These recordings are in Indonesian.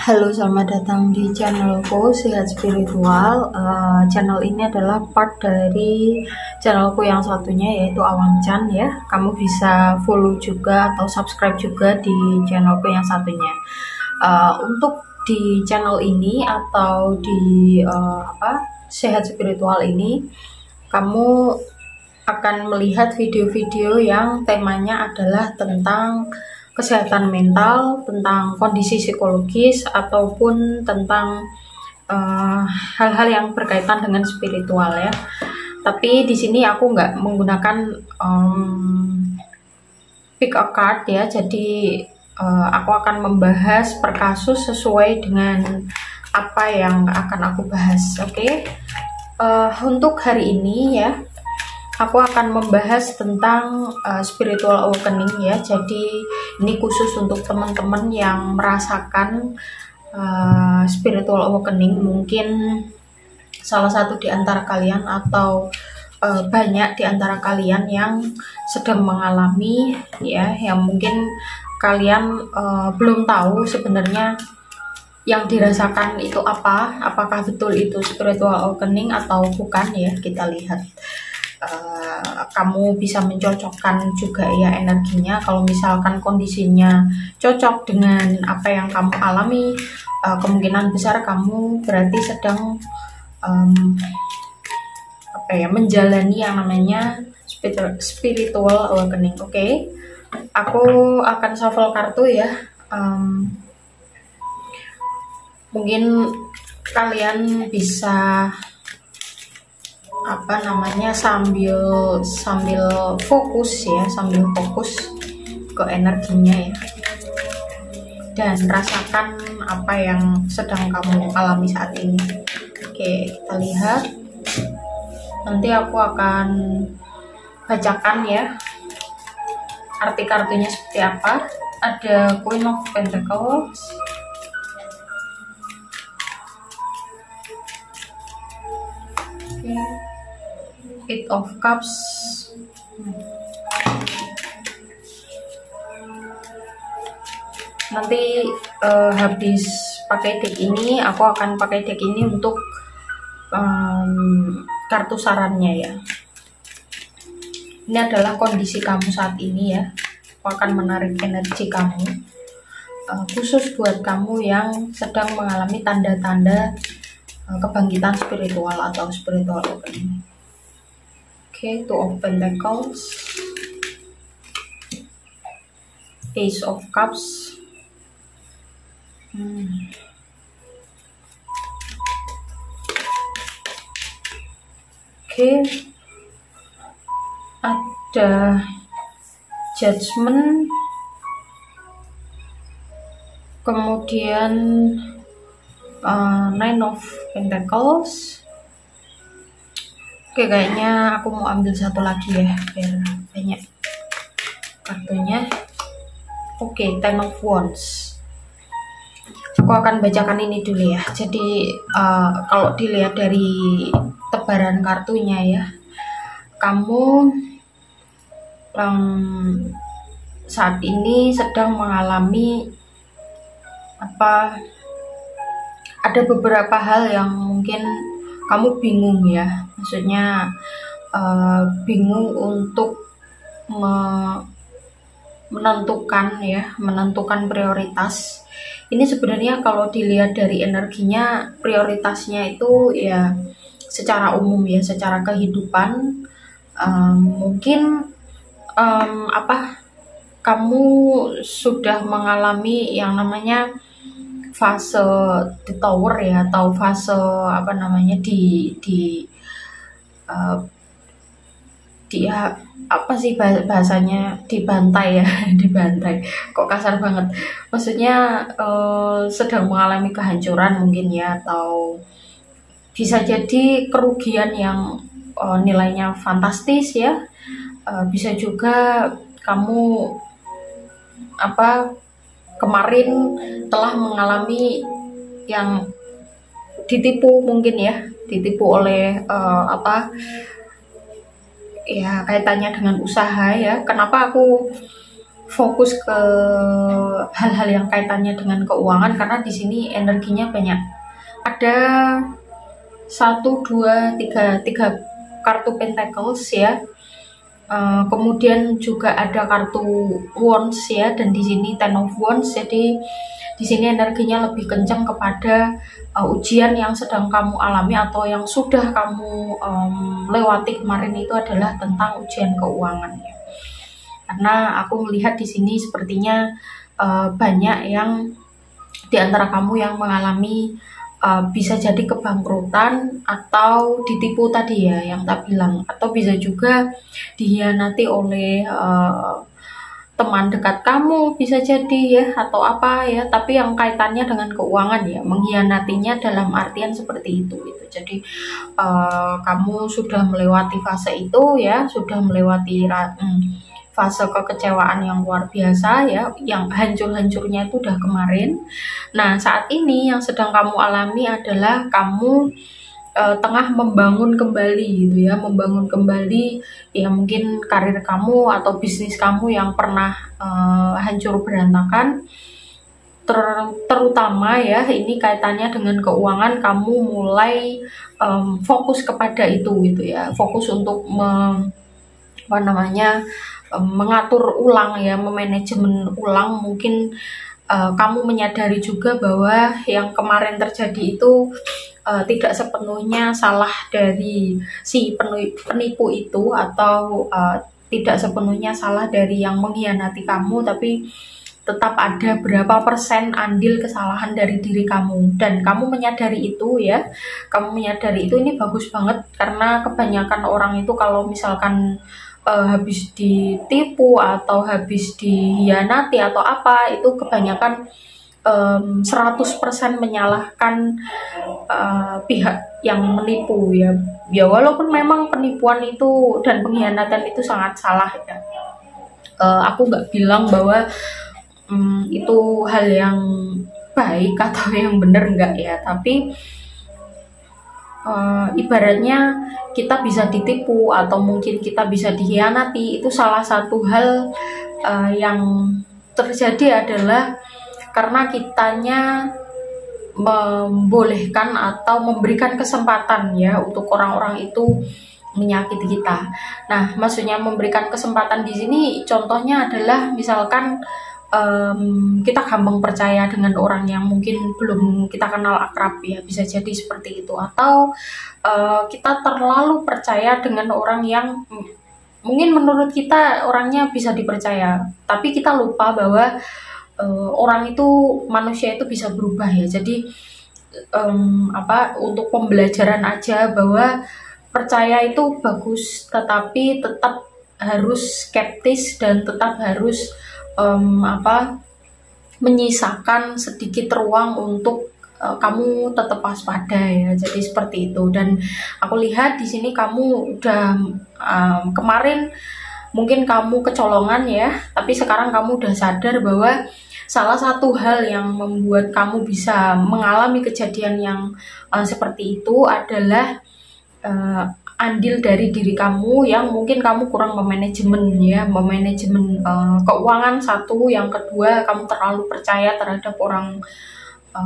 Halo, selamat datang di channelku Sehat Spiritual. Channel ini adalah part dari channelku yang satunya, yaitu Awang Chan ya. Kamu bisa follow juga atau subscribe juga di channelku yang satunya. Untuk di channel ini atau di Sehat Spiritual ini, kamu akan melihat video-video yang temanya adalah tentang kesehatan mental, tentang kondisi psikologis, ataupun tentang hal-hal yang berkaitan dengan spiritual ya. Tapi di sini aku nggak menggunakan pick a card ya, jadi aku akan membahas per kasus sesuai dengan apa yang akan aku bahas. Oke. Untuk hari ini ya, aku akan membahas tentang spiritual awakening ya. Jadi ini khusus untuk teman-teman yang merasakan spiritual awakening. Mungkin salah satu di antara kalian atau banyak di antara kalian yang sedang mengalami ya, yang mungkin kalian belum tahu sebenarnya yang dirasakan itu apa, apakah betul itu spiritual awakening atau bukan ya. Kita lihat. Kamu bisa mencocokkan juga ya energinya. Kalau misalkan kondisinya cocok dengan apa yang kamu alami, kemungkinan besar kamu berarti sedang menjalani yang namanya spiritual awakening. Oke. Aku akan shuffle kartu ya. Mungkin kalian bisa sambil fokus ya, sambil fokus ke energinya ya, dan rasakan apa yang sedang kamu alami saat ini. Oke, kita lihat. Nanti aku akan bacakan ya arti kartunya seperti apa. Ada Queen of Pentacles, Eight of Cups, nanti habis pakai deck ini, aku akan pakai deck ini untuk kartu sarannya ya. Ini adalah kondisi kamu saat ini ya. Aku akan menarik energi kamu, khusus buat kamu yang sedang mengalami tanda-tanda kebangkitan spiritual atau spiritual awakening. Oke, Two of Pentacles, Ace of Cups, oke, ada Judgment, kemudian Nine of Pentacles. Oke, kayaknya aku mau ambil satu lagi ya biar banyak kartunya. Oke, Ten of Wands. Aku akan bacakan ini dulu ya. Jadi kalau dilihat dari tebaran kartunya ya, kamu saat ini sedang mengalami ada beberapa hal yang mungkin kamu bingung ya, maksudnya bingung untuk menentukan prioritas. Ini sebenarnya kalau dilihat dari energinya, prioritasnya itu ya secara umum ya, secara kehidupan. Mungkin kamu sudah mengalami yang namanya fase the tower ya, atau fase bahasanya dibantai ya. Dibantai kok kasar banget, maksudnya sedang mengalami kehancuran mungkin ya, atau bisa jadi kerugian yang nilainya fantastis ya. Bisa juga kamu kemarin telah mengalami yang ditipu mungkin ya, ditipu oleh ya kaitannya dengan usaha ya. Kenapa aku fokus ke hal-hal yang kaitannya dengan keuangan, karena di sini energinya banyak. Ada 1, 2, 3 kartu pentacles ya. Kemudian juga ada kartu wands ya, dan di sini ten of wands. Jadi di sini energinya lebih kencang kepada ujian yang sedang kamu alami atau yang sudah kamu lewati kemarin, itu adalah tentang ujian keuangan ya. Karena aku melihat di sini sepertinya banyak yang di antara kamu yang mengalami bisa jadi kebangkrutan atau ditipu tadi ya yang tak bilang, atau bisa juga dihianati oleh teman dekat kamu, bisa jadi ya, atau apa ya, tapi yang kaitannya dengan keuangan ya, mengkhianatinya dalam artian seperti itu gitu. Jadi kamu sudah melewati fase itu ya, sudah melewati fase kekecewaan yang luar biasa ya, yang hancur-hancurnya itu udah kemarin. Nah, saat ini yang sedang kamu alami adalah kamu tengah membangun kembali gitu ya, membangun kembali ya, mungkin karir kamu atau bisnis kamu yang pernah hancur berantakan. Terutama ya, ini kaitannya dengan keuangan, kamu mulai fokus kepada itu gitu ya, fokus untuk mengatur ulang ya, memanajemen ulang. Mungkin kamu menyadari juga bahwa yang kemarin terjadi itu tidak sepenuhnya salah dari si penipu itu, atau tidak sepenuhnya salah dari yang mengkhianati kamu, tapi tetap ada berapa persen andil kesalahan dari diri kamu, dan kamu menyadari itu ya. Kamu menyadari itu, ini bagus banget, karena kebanyakan orang itu kalau misalkan habis ditipu atau habis dihianati atau apa, itu kebanyakan 100% menyalahkan pihak yang menipu ya. Ya walaupun memang penipuan itu dan pengkhianatan itu sangat salah ya. Aku nggak bilang bahwa itu hal yang baik atau yang benar, enggak ya, tapi ibaratnya kita bisa ditipu atau mungkin kita bisa dikhianati, itu salah satu hal yang terjadi adalah karena kitanya membolehkan atau memberikan kesempatan ya untuk orang-orang itu menyakiti kita. Nah, maksudnya memberikan kesempatan di sini contohnya adalah misalkan kita gampang percaya dengan orang yang mungkin belum kita kenal akrab ya, bisa jadi seperti itu. Atau kita terlalu percaya dengan orang yang mungkin menurut kita orangnya bisa dipercaya, tapi kita lupa bahwa orang itu, manusia itu bisa berubah ya. Jadi untuk pembelajaran aja bahwa percaya itu bagus, tetapi tetap harus skeptis dan tetap harus menyisakan sedikit ruang untuk kamu tetap waspada ya. Jadi seperti itu. Dan aku lihat di sini kamu udah kemarin mungkin kamu kecolongan ya, tapi sekarang kamu udah sadar bahwa salah satu hal yang membuat kamu bisa mengalami kejadian yang seperti itu adalah andil dari diri kamu yang mungkin kamu kurang memanajemen ya, memanajemen keuangan satu, yang kedua kamu terlalu percaya terhadap orang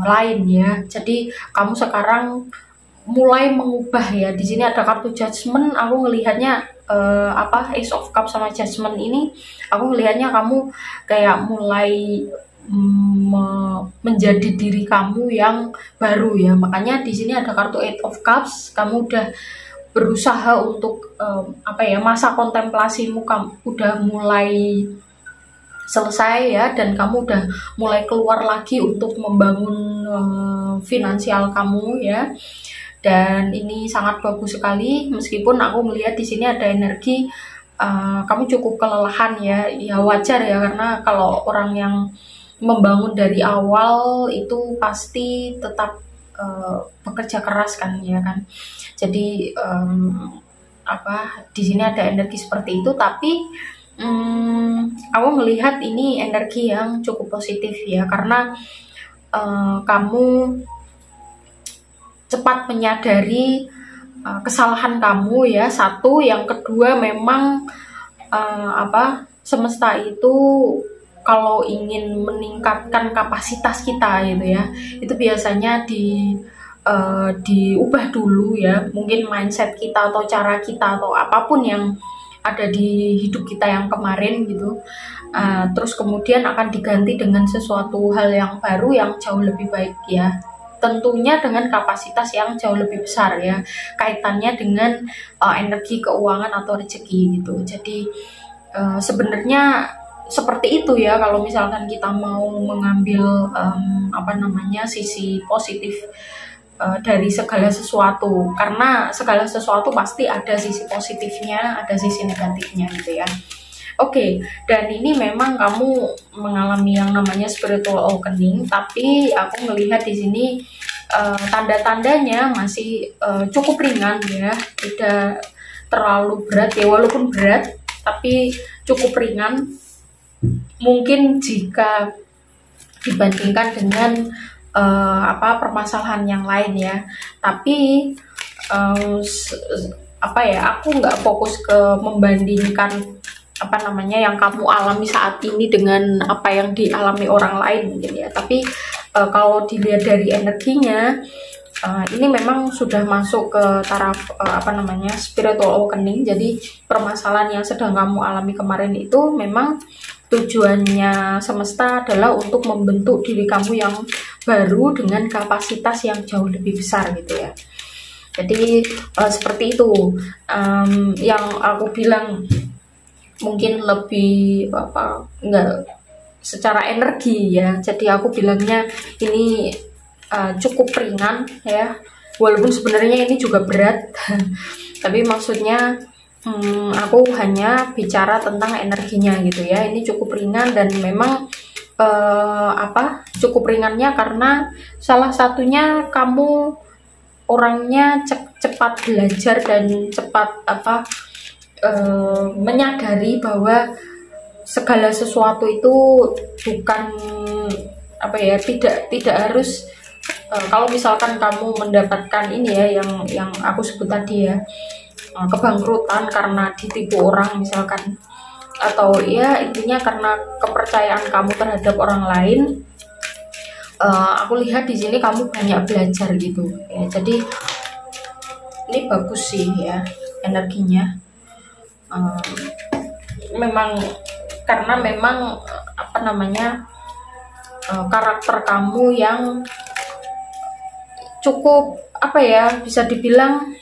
lain ya. Jadi kamu sekarang mulai mengubah ya. Di sini ada kartu judgment, aku ngelihatnya Ace of Cups sama judgment ini, aku ngelihatnya kamu kayak mulai menjadi diri kamu yang baru ya. Makanya di sini ada kartu Eight of Cups, kamu udah berusaha untuk masa kontemplasimu kamu udah mulai selesai ya, dan kamu udah mulai keluar lagi untuk membangun finansial kamu ya. Dan ini sangat bagus sekali, meskipun aku melihat di sini ada energi kamu cukup kelelahan ya. Ya wajar ya, karena kalau orang yang membangun dari awal itu pasti tetap bekerja keras kan ya kan. Jadi di sini ada energi seperti itu, tapi aku melihat ini energi yang cukup positif ya, karena kamu cepat menyadari kesalahan kamu ya, satu. Yang kedua, memang semesta itu kalau ingin meningkatkan kapasitas kita gitu ya, itu biasanya diubah dulu ya, mungkin mindset kita atau cara kita atau apapun yang ada di hidup kita yang kemarin gitu. Terus kemudian akan diganti dengan sesuatu hal yang baru yang jauh lebih baik ya, tentunya dengan kapasitas yang jauh lebih besar ya, kaitannya dengan energi keuangan atau rezeki gitu. Jadi sebenarnya seperti itu ya, kalau misalkan kita mau mengambil sisi positif dari segala sesuatu, karena segala sesuatu pasti ada sisi positifnya, ada sisi negatifnya gitu ya. Oke, dan ini memang kamu mengalami yang namanya spiritual awakening, tapi aku melihat di sini tanda-tandanya masih cukup ringan ya, tidak terlalu berat ya, walaupun berat tapi cukup ringan. Mungkin jika dibandingkan dengan permasalahan yang lain ya, tapi aku nggak fokus ke membandingkan yang kamu alami saat ini dengan apa yang dialami orang lain mungkin ya. Tapi kalau dilihat dari energinya, ini memang sudah masuk ke taraf spiritual awakening. Jadi permasalahan yang sedang kamu alami kemarin itu memang tujuannya semesta adalah untuk membentuk diri kamu yang baru dengan kapasitas yang jauh lebih besar gitu ya. Jadi seperti itu yang aku bilang, mungkin lebih enggak secara energi ya. Jadi aku bilangnya ini cukup ringan ya, walaupun sebenarnya ini juga berat tapi maksudnya aku hanya bicara tentang energinya gitu ya. Ini cukup ringan dan memang cukup ringannya karena salah satunya kamu orangnya cepat belajar dan cepat menyadari bahwa segala sesuatu itu bukan tidak harus kalau misalkan kamu mendapatkan ini ya, yang aku sebut tadi ya, kebangkrutan karena ditipu orang misalkan, atau ya intinya karena kepercayaan kamu terhadap orang lain. Aku lihat di sini kamu banyak belajar gitu ya, jadi ini bagus sih ya energinya. Memang karena memang karakter kamu yang cukup bisa dibilang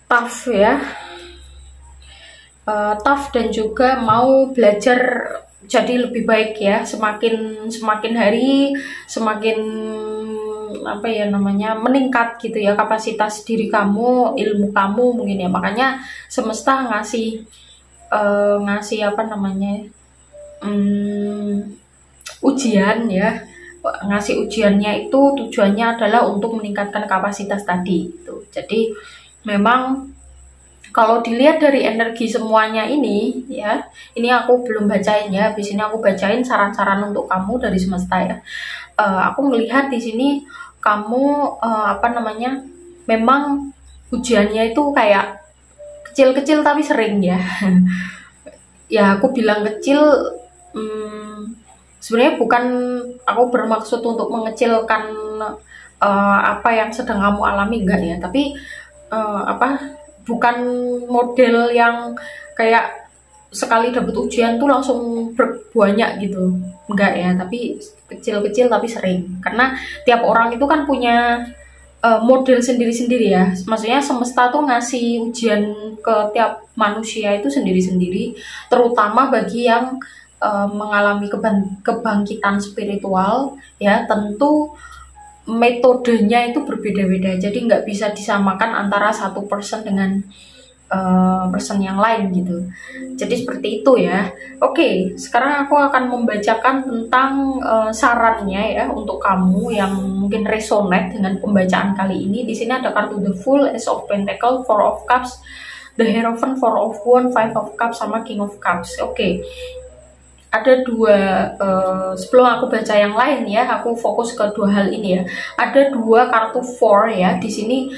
tough ya, tough dan juga mau belajar jadi lebih baik ya. Semakin hari semakin meningkat gitu ya kapasitas diri kamu, ilmu kamu mungkin ya. Makanya semesta ngasih ujian ya, ngasih ujiannya itu tujuannya adalah untuk meningkatkan kapasitas tadi gitu. Jadi memang kalau dilihat dari energi semuanya ini ya, ini aku belum bacain ya, habis ini aku bacain saran-saran untuk kamu dari semesta ya. Aku melihat di sini kamu memang ujiannya itu kayak kecil-kecil tapi sering ya. Ya aku bilang kecil, sebenarnya bukan aku bermaksud untuk mengecilkan apa yang sedang kamu alami, enggak ya, tapi bukan model yang kayak sekali dapat ujian tuh langsung banyak gitu, enggak ya, tapi kecil-kecil tapi sering. Karena tiap orang itu kan punya model sendiri-sendiri ya, maksudnya semesta tuh ngasih ujian ke tiap manusia itu sendiri-sendiri, terutama bagi yang mengalami kebangkitan spiritual ya. Tentu metodenya itu berbeda-beda, jadi nggak bisa disamakan antara satu person dengan person yang lain gitu. Jadi seperti itu ya. Oke, sekarang aku akan membacakan tentang sarannya ya untuk kamu yang mungkin resonate dengan pembacaan kali ini. Di sini ada kartu The Fool, Ace of Pentacles, Four of Cups, The Hierophant, Four of Wands, Five of Cups, sama King of Cups. Oke. Ada dua, sebelum aku baca yang lain ya, aku fokus ke dua hal ini ya. Ada dua kartu 4 ya. Di sini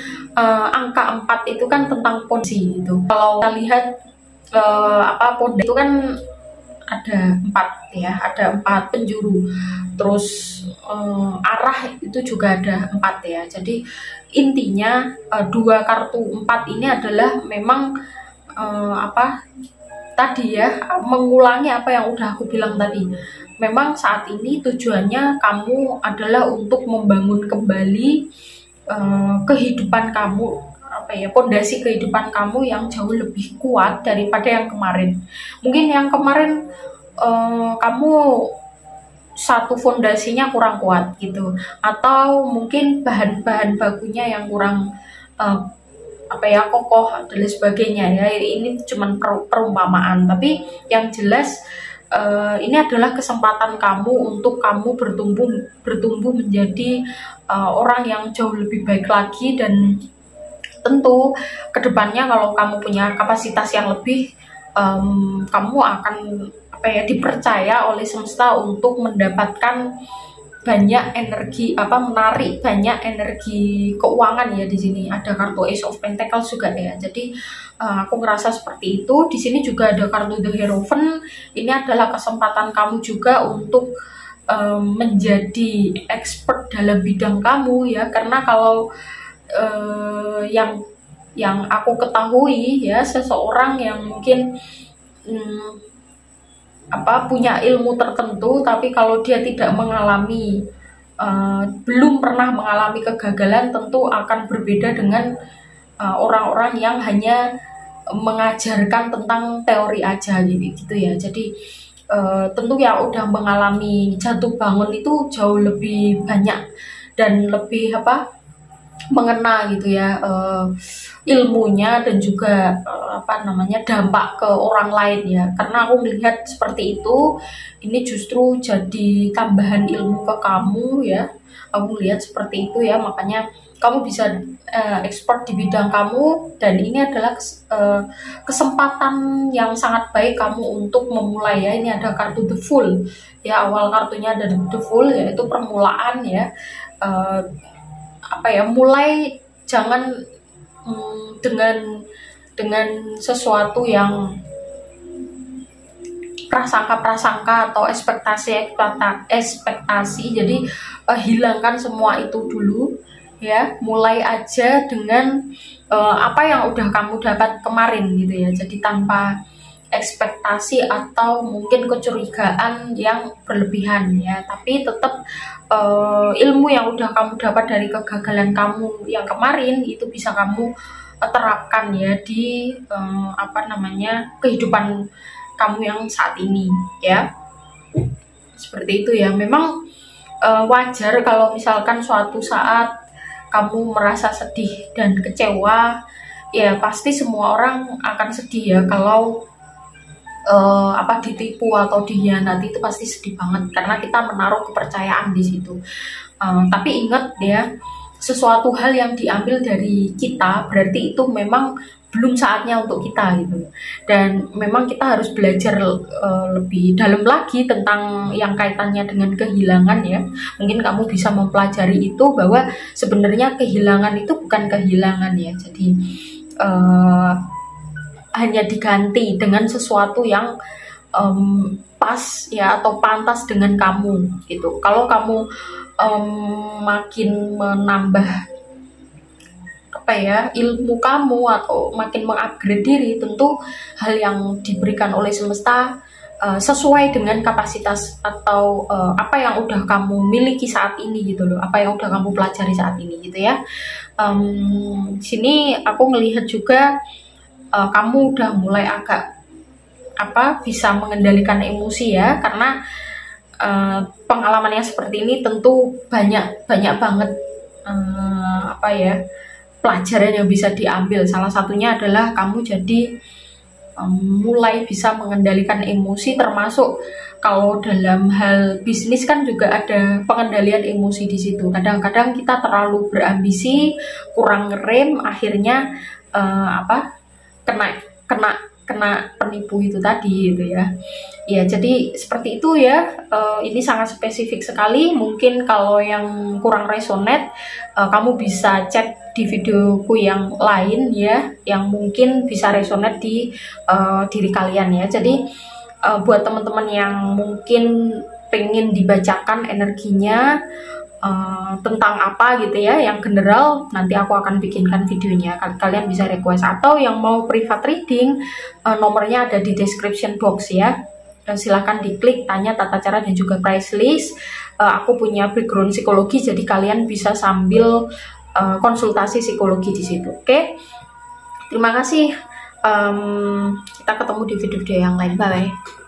angka 4 itu kan tentang pondasi gitu. Kalau kita lihat pondasi itu kan ada 4 ya, ada 4 penjuru. Terus arah itu juga ada 4 ya. Jadi intinya 2 kartu 4 ini adalah memang apa tadi ya, mengulangi apa yang udah aku bilang tadi. Memang saat ini tujuannya kamu adalah untuk membangun kembali kehidupan kamu, apa ya, pondasi kehidupan kamu yang jauh lebih kuat daripada yang kemarin. Mungkin yang kemarin kamu satu fondasinya kurang kuat gitu, atau mungkin bahan-bahan bakunya yang kurang apa ya, kokoh dan lain sebagainya ya. Ini cuman perumpamaan, tapi yang jelas ini adalah kesempatan kamu untuk kamu bertumbuh menjadi orang yang jauh lebih baik lagi. Dan tentu kedepannya kalau kamu punya kapasitas yang lebih, kamu akan apa ya, dipercaya oleh semesta untuk mendapatkan banyak energi, menarik banyak energi keuangan ya. Di sini ada kartu Ace of Pentacles juga ya. Jadi aku ngerasa seperti itu. Di sini juga ada kartu The Hierophant. Ini adalah kesempatan kamu juga untuk menjadi expert dalam bidang kamu ya. Karena kalau yang aku ketahui ya, seseorang yang mungkin punya ilmu tertentu, tapi kalau dia tidak mengalami, belum pernah mengalami kegagalan, tentu akan berbeda dengan orang-orang yang hanya mengajarkan tentang teori aja gitu ya. Jadi tentu yang udah mengalami jatuh bangun itu jauh lebih banyak dan lebih mengena gitu ya, ilmunya dan juga dampak ke orang lain ya. Karena aku melihat seperti itu, ini justru jadi tambahan ilmu ke kamu ya. Aku lihat seperti itu ya, makanya kamu bisa ekspor di bidang kamu, dan ini adalah kesempatan yang sangat baik kamu untuk memulai ya. Ini ada kartu The Fool ya, awal kartunya ada The Fool, yaitu permulaan ya. Mulai jangan dengan sesuatu yang prasangka atau ekspektasi. Jadi hilangkan semua itu dulu ya. Mulai aja dengan apa yang udah kamu dapat kemarin gitu ya. Jadi tanpa ekspektasi atau mungkin kecurigaan yang berlebihan ya, tapi tetap ilmu yang udah kamu dapat dari kegagalan kamu yang kemarin itu bisa kamu terapkan ya di kehidupan kamu yang saat ini ya. Seperti itu ya. Memang wajar kalau misalkan suatu saat kamu merasa sedih dan kecewa ya. Pasti semua orang akan sedih ya kalau ditipu atau dikhianati, itu pasti sedih banget karena kita menaruh kepercayaan di situ. Tapi ingat ya, sesuatu hal yang diambil dari kita berarti itu memang belum saatnya untuk kita gitu. Dan memang kita harus belajar lebih dalam lagi tentang yang kaitannya dengan kehilangan ya. Mungkin kamu bisa mempelajari itu, bahwa sebenarnya kehilangan itu bukan kehilangan ya. Jadi hanya diganti dengan sesuatu yang pas ya, atau pantas dengan kamu gitu. Kalau kamu makin menambah ilmu kamu atau makin mengupgrade diri, tentu hal yang diberikan oleh semesta sesuai dengan kapasitas atau apa yang udah kamu miliki saat ini gitu loh, apa yang udah kamu pelajari saat ini gitu ya. Sini aku ngelihat juga kamu udah mulai agak bisa mengendalikan emosi ya, karena pengalaman yang seperti ini tentu banyak banget pelajaran yang bisa diambil. Salah satunya adalah kamu jadi mulai bisa mengendalikan emosi, termasuk kalau dalam hal bisnis kan juga ada pengendalian emosi di situ. Kadang-kadang kita terlalu berambisi, kurang ngerem, akhirnya kena penipu itu tadi gitu ya. Ya, jadi seperti itu ya. Ini sangat spesifik sekali. Mungkin kalau yang kurang resonate, kamu bisa cek di videoku yang lain ya, yang mungkin bisa resonate di diri kalian ya. Jadi buat teman-teman yang mungkin pengen dibacakan energinya tentang apa gitu ya, yang general, nanti aku akan bikinkan videonya. Kalian bisa request, atau yang mau private reading, nomornya ada di description box ya. Silahkan diklik, tanya tata cara dan juga price list. Aku punya background psikologi, jadi kalian bisa sambil konsultasi psikologi di situ. Oke, terima kasih. Kita ketemu di video-video yang lain. Bye.